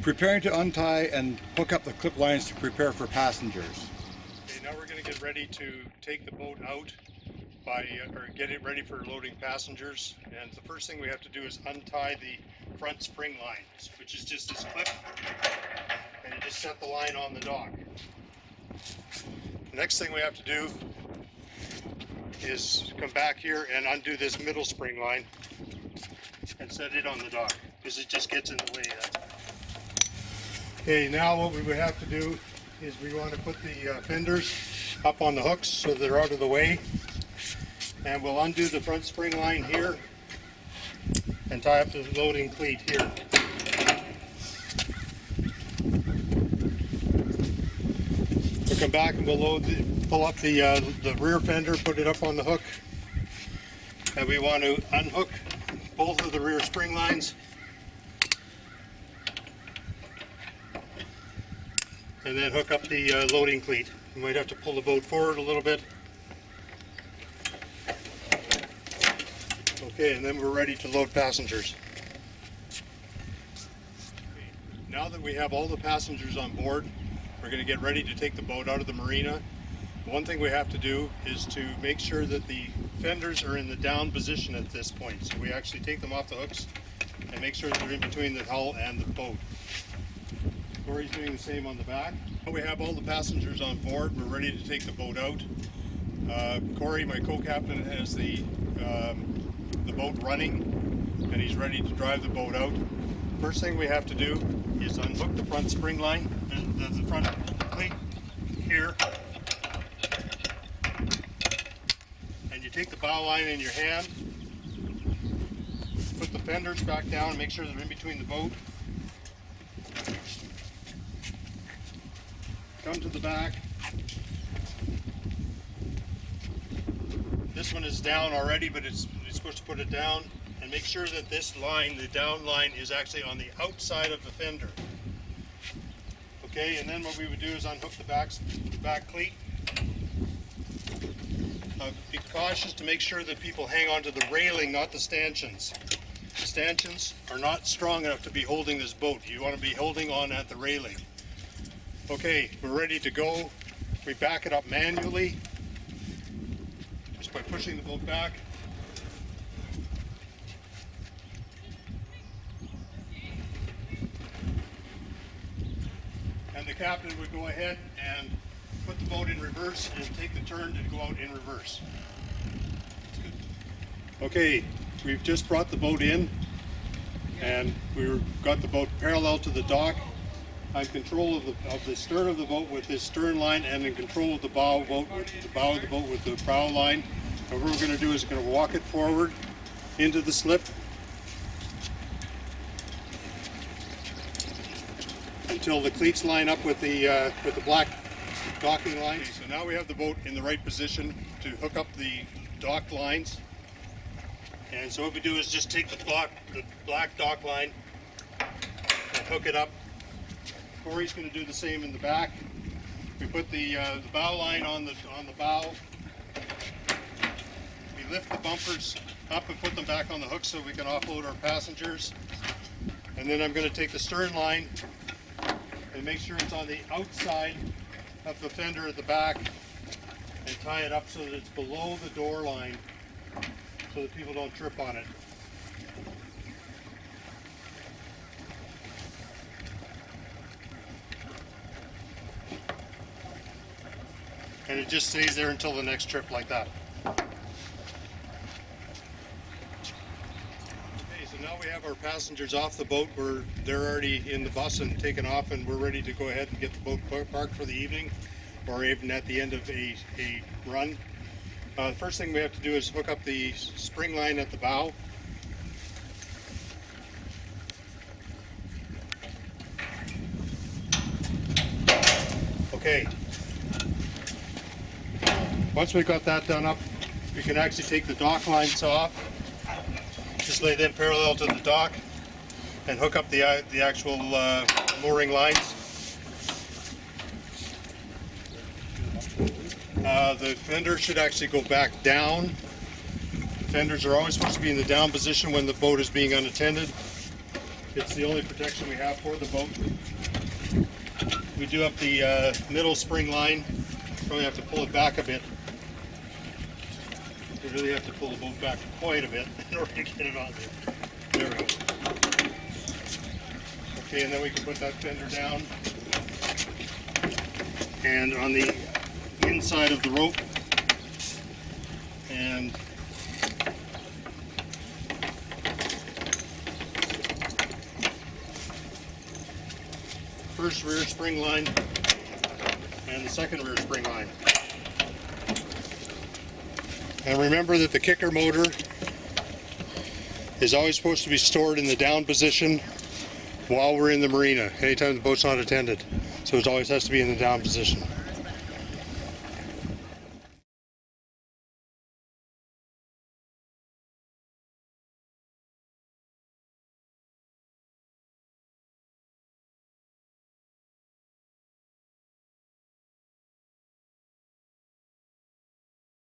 Preparing to untie and hook up the clip lines to prepare for passengers. Okay, now we're going to get ready to take the boat out or get it ready for loading passengers. And the first thing we have to do is untie the front spring line, which is just this clip, and you just set the line on the dock. The next thing we have to do is come back here and undo this middle spring line and set it on the dock, because it just gets in the way. Okay, now what we would have to do is we want to put the fenders up on the hooks so they're out of the way, and we'll undo the front spring line here and tie up the loading cleat here. We'll come back and we'll pull up the rear fender, put it up on the hook, and we want to unhook both of the rear spring lines and then hook up the loading cleat. You might have to pull the boat forward a little bit. Okay, and then we're ready to load passengers. Now that we have all the passengers on board, we're going to get ready to take the boat out of the marina. One thing we have to do is to make sure that the fenders are in the down position at this point. So we actually take them off the hooks and make sure that they're in between the hull and the boat. Corey's doing the same on the back. We have all the passengers on board. We're ready to take the boat out. Corey, my co-captain, has the boat running, and he's ready to drive the boat out. First thing we have to do is unhook the front spring line, the front cleat here, and you take the bow line in your hand, put the fenders back down and make sure they're in between the boat. Come to the back. This one is down already, but you're supposed to put it down, and make sure that this line, the down line, is actually on the outside of the fender. Okay, and then what we would do is unhook the back cleat. Be cautious to make sure that people hang onto the railing, not the stanchions. The stanchions are not strong enough to be holding this boat. You want to be holding on at the railing. Okay, we're ready to go. We back it up manually just by pushing the boat back. And the captain would go ahead and put the boat in reverse and take the turn to go out in reverse. Okay, we've just brought the boat in, and we've got the boat parallel to the dock. I'm in control of the stern of the boat with this stern line, and in control of the bow of the boat with the bow line. And what we're going to do is we're going to walk it forward into the slip until the cleats line up with the black docking line. Okay, so now we have the boat in the right position to hook up the dock lines. And so what we do is just take the black dock line and hook it up. Corey's going to do the same in the back. We put the bow line on the bow. We lift the bumpers up and put them back on the hook so we can offload our passengers. And then I'm going to take the stern line and make sure it's on the outside of the fender at the back and tie it up so that it's below the door line so that people don't trip on it. And it just stays there until the next trip like that. Okay, so now we have our passengers off the boat. They're already in the bus and taken off, and we're ready to go ahead and get the boat parked for the evening, or even at the end of a run. The first thing we have to do is hook up the spring line at the bow. Okay. Once we've got that done up, we can actually take the dock lines off. Just lay them parallel to the dock and hook up the actual mooring lines. The fender should actually go back down. The fenders are always supposed to be in the down position when the boat is being unattended. It's the only protection we have for the boat. We do have the middle spring line. Probably have to pull it back a bit. We really have to pull the boat back quite a bit in order to get it on there. There we go. Okay, and then we can put that fender down. And on the inside of the rope, and first rear spring line and the second rear spring line. And remember that the kicker motor is always supposed to be stored in the down position while we're in the marina, anytime the boat's not attended. So it always has to be in the down position.